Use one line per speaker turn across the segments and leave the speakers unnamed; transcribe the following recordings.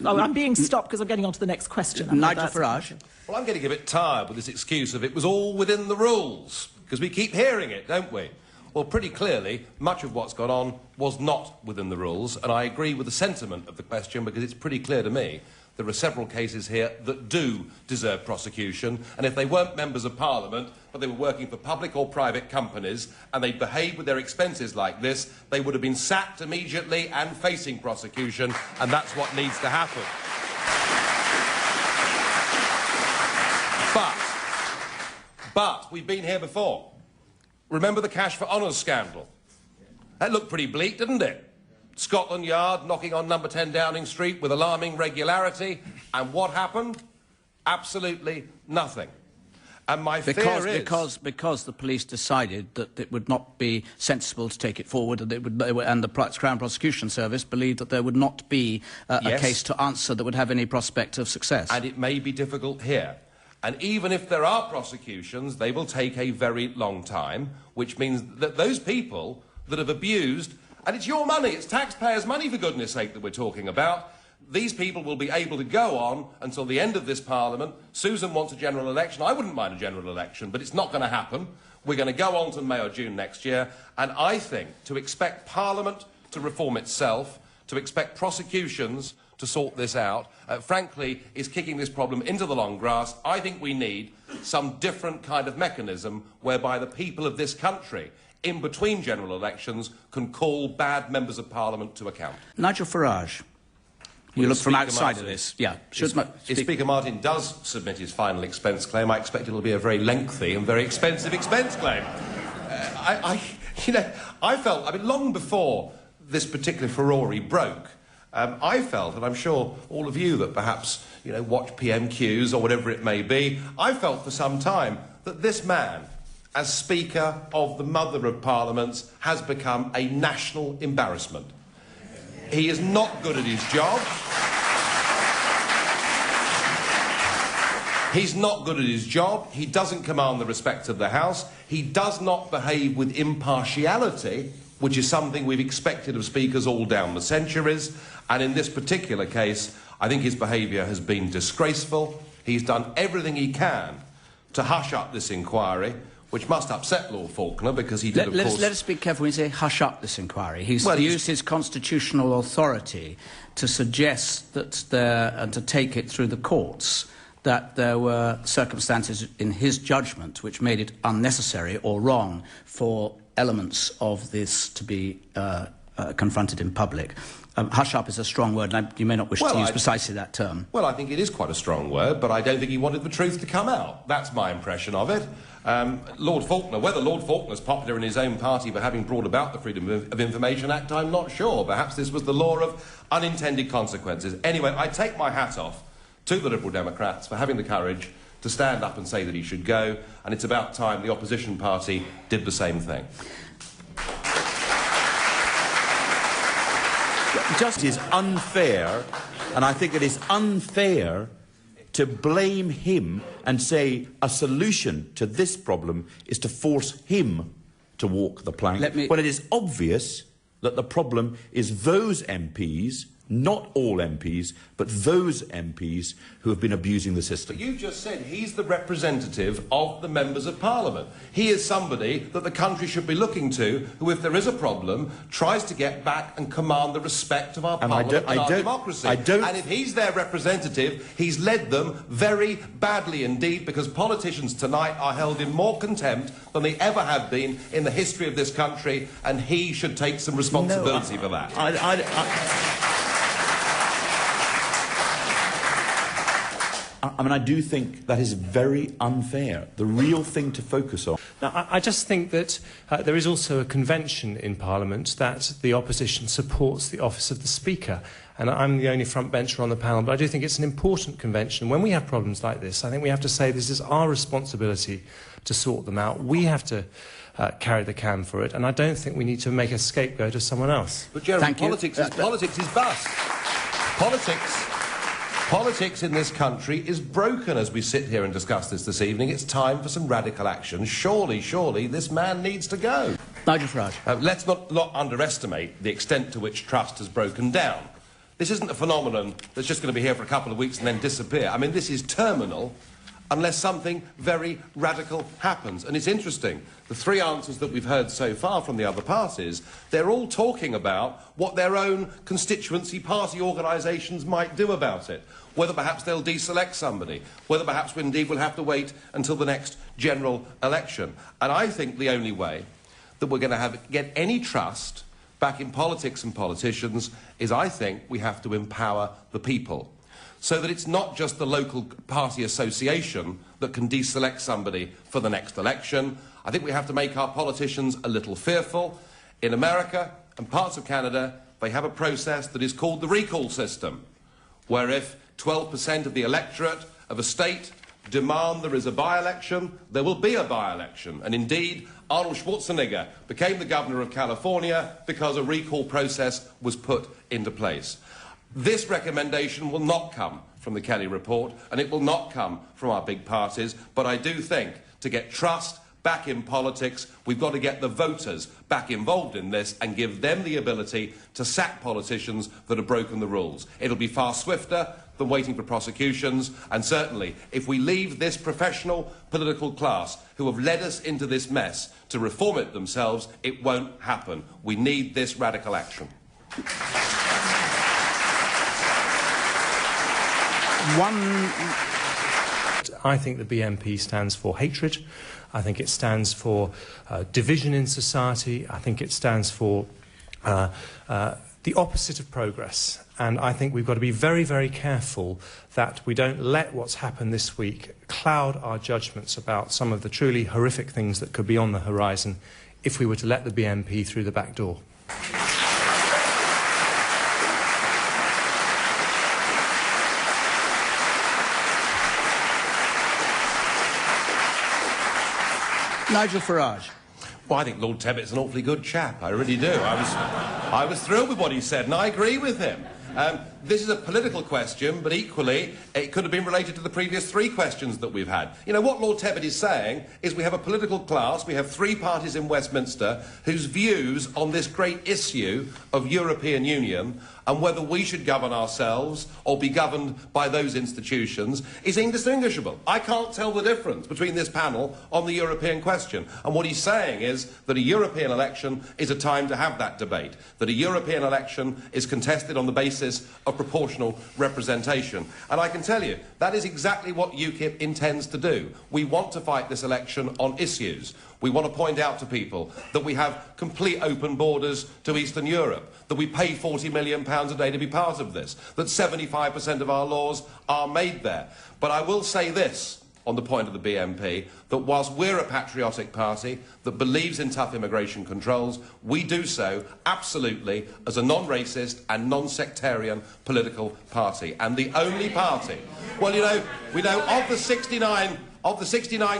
Oh, I'm being stopped because I'm getting on to the next question.
Nigel Farage.
Well, I'm getting a bit tired with this excuse of it was all within the rules, because we keep hearing it, don't we? Well, pretty clearly, much of what's gone on was not within the rules, and I agree with the sentiment of the question, because it's pretty clear to me there are several cases here that do deserve prosecution, and if they weren't members of Parliament, but they were working for public or private companies, and they behaved with their expenses like this, they would have been sacked immediately and facing prosecution, and that's what needs to happen. But we've been here before. Remember the Cash for Honours scandal? That looked pretty bleak, didn't it? Scotland Yard knocking on number 10 Downing Street with alarming regularity. And what happened? Absolutely nothing. And my fear is...
Because the police decided that it would not be sensible to take it forward, and the Crown Prosecution Service believed that there would not be a case to answer that would have any prospect of success.
And it may be difficult here. And even if there are prosecutions, they will take a very long time, which means that those people that have abused, and it's your money, it's taxpayers' money, for goodness sake, that we're talking about, these people will be able to go on until the end of this Parliament. Susan wants a general election. I wouldn't mind a general election, but it's not going to happen. We're going to go on to May or June next year, and I think to expect Parliament to reform itself, to expect prosecutions to sort this out, frankly, is kicking this problem into the long grass. I think we need some different kind of mechanism whereby the people of this country, in between general elections, can call bad members of Parliament to account.
Nigel Farage. You look from outside of this. Yeah.
If Speaker Martin does submit his final expense claim, I expect it'll be a very lengthy and very expensive expense claim. I felt, long before this particular furore broke, I felt, and I'm sure all of you that perhaps, watch PMQs or whatever it may be, I felt for some time that this man, as Speaker of the Mother of Parliaments, has become a national embarrassment. He is not good at his job. He's not good at his job. He doesn't command the respect of the House. He does not behave with impartiality, which is something we've expected of speakers all down the centuries. And in this particular case, I think his behaviour has been disgraceful. He's done everything he can to hush up this inquiry, which must upset Lord Faulkner, because he did, of course...
Let us be careful when we say hush up this inquiry. He's used his constitutional authority to suggest that and to take it through the courts, that there were circumstances in his judgment which made it unnecessary or wrong for elements of this to be confronted in public. Hush up is a strong word, and you may not wish to use precisely that term.
Well, I think it is quite a strong word, but I don't think he wanted the truth to come out. That's my impression of it. Lord Faulkner, whether Lord Faulkner's popular in his own party for having brought about the Freedom of Information Act, I'm not sure. Perhaps this was the law of unintended consequences. Anyway, I take my hat off to the Liberal Democrats for having the courage to stand up and say that he should go, and it's about time the opposition party did the same thing.
It is unfair, and I think it is unfair to blame him and say a solution to this problem is to force him to walk the plank, when it is obvious that the problem is those MPs, not all MPs, but those MPs who have been abusing the system.
But you just said he's the representative of the members of Parliament. He is somebody that the country should be looking to, who, if there is a problem, tries to get back and command the respect of our Parliament and our democracy. And if he's their representative, he's led them very badly indeed, because politicians tonight are held in more contempt than they ever have been in the history of this country, and he should take some responsibility for that.
I do think that is very unfair. The real thing to focus on...
Now, I just think that there is also a convention in Parliament that the opposition supports the office of the Speaker. And I'm the only front bencher on the panel, but I do think it's an important convention. When we have problems like this, I think we have to say this is our responsibility to sort them out. We have to carry the can for it, and I don't think we need to make a scapegoat of someone else.
But, Jeremy, politics is bust. Politics in this country is broken as we sit here and discuss this evening. It's time for some radical action. Surely, this man needs to go.
Nigel Farage.
Let's not underestimate the extent to which trust has broken down. This isn't a phenomenon that's just going to be here for a couple of weeks and then disappear. I mean, this is terminal unless something very radical happens. And it's interesting, the three answers that we've heard so far from the other parties, they're all talking about what their own constituency party organisations might do about it, whether perhaps they'll deselect somebody, whether perhaps indeed we'll have to wait until the next general election. And I think the only way that we're going to get any trust back in politics and politicians is, I think, we have to empower the people, so that it's not just the local party association that can deselect somebody for the next election. I think we have to make our politicians a little fearful. In America and parts of Canada, they have a process that is called the recall system, where if 12% of the electorate of a state demand there is a by-election, there will be a by-election. And indeed, Arnold Schwarzenegger became the governor of California because a recall process was put into place. This recommendation will not come from the Kelly report, and it will not come from our big parties, but I do think to get trust back in politics, we've got to get the voters back involved in this and give them the ability to sack politicians that have broken the rules. It'll be far swifter than waiting for prosecutions, and certainly if we leave this professional political class who have led us into this mess to reform it themselves, it won't happen. We need this radical action.
I think the BNP stands for hatred. I think it stands for division in society. I think it stands for the opposite of progress. And I think we've got to be very, very careful that we don't let what's happened this week cloud our judgments about some of the truly horrific things that could be on the horizon if we were to let the BNP through the back door.
Nigel Farage.
Well, I think Lord Tebbett's an awfully good chap. I really do. I was thrilled with what he said, and I agree with him. This is a political question, but equally, it could have been related to the previous three questions that we've had. You know, what Lord Tebbett is saying is we have a political class, we have three parties in Westminster whose views on this great issue of European Union and whether we should govern ourselves or be governed by those institutions is indistinguishable. I can't tell the difference between this panel on the European question. And what he's saying is that a European election is a time to have that debate, that a European election is contested on the basis of proportional representation. And I can tell you, that is exactly what UKIP intends to do. We want to fight this election on issues. We want to point out to people that we have complete open borders to Eastern Europe, that we pay £40 million a day to be part of this, that 75% of our laws are made there. But I will say this on the point of the BNP, that whilst we're a patriotic party that believes in tough immigration controls, we do so absolutely as a non-racist and non-sectarian political party. And the only party... Well, you know, we know of the 69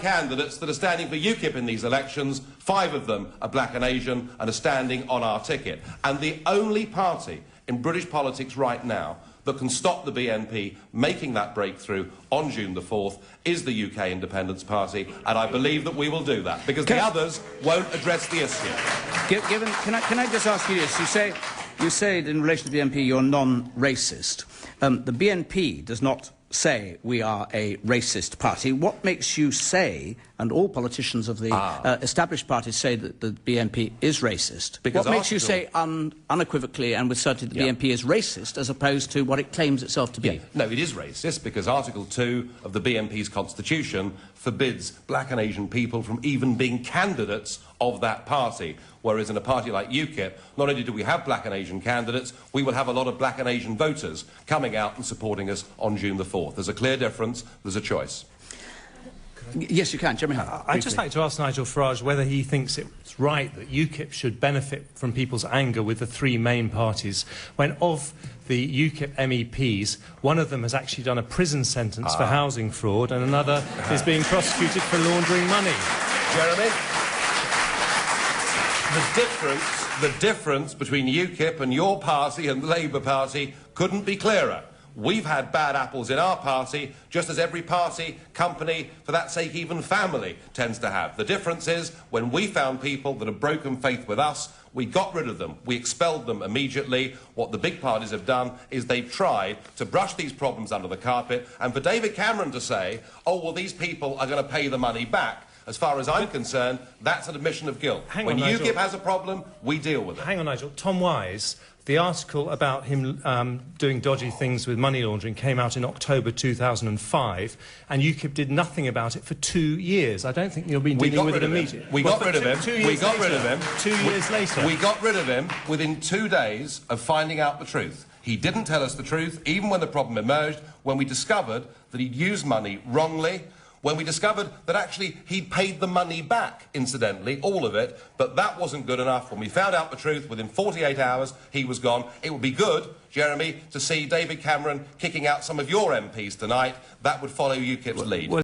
candidates that are standing for UKIP in these elections, 5 of them are black and Asian and are standing on our ticket. And the only party in British politics right now that can stop the BNP making that breakthrough on June the 4th is the UK Independence Party, and I believe that we will do that, because the others won't address the issue.
Can I just ask you this? You say in relation to the BNP you're non-racist. The BNP does not say we are a racist party. What makes you say, and all politicians of the established parties say that the BNP is racist,
because
what makes you say unequivocally and with certainty the BNP is racist as opposed to what it claims itself to be?
Yeah. No, it is racist because Article 2 of the BNP's constitution forbids black and Asian people from even being candidates of that party. Whereas in a party like UKIP, not only do we have black and Asian candidates, we will have a lot of black and Asian voters coming out and supporting us on June the 4th. There's a clear difference, there's a choice.
Yes, you can. Jeremy Hunt.
I'd just like to ask Nigel Farage whether he thinks it's right that UKIP should benefit from people's anger with the three main parties, when of the UKIP MEPs, one of them has actually done a prison sentence for housing fraud and another is being prosecuted for laundering money.
Jeremy? The difference between UKIP and your party and the Labour Party couldn't be clearer. We've had bad apples in our party, just as every party, company, for that sake even family, tends to have. The difference is, when we found people that have broken faith with us, we got rid of them. We expelled them immediately. What the big parties have done is they've tried to brush these problems under the carpet. And for David Cameron to say, oh, well, these people are going to pay the money back, as far as I'm concerned, that's an admission of guilt. When UKIP has a problem, we deal with it.
Hang on, Nigel. Tom Wise, the article about him doing dodgy things with money laundering came out in October 2005, and UKIP did nothing about it for 2 years. I don't think you'll be dealing with it immediately.
We got rid of him.
2 years later. 2 years later.
We got rid of him within 2 days of finding out the truth. He didn't tell us the truth, even when the problem emerged, when we discovered that he'd used money wrongly, when we discovered that actually he'd paid the money back, incidentally, all of it, but that wasn't good enough. When we found out the truth, within 48 hours, he was gone. It would be good, Jeremy, to see David Cameron kicking out some of your MPs tonight. That would follow UKIP's lead.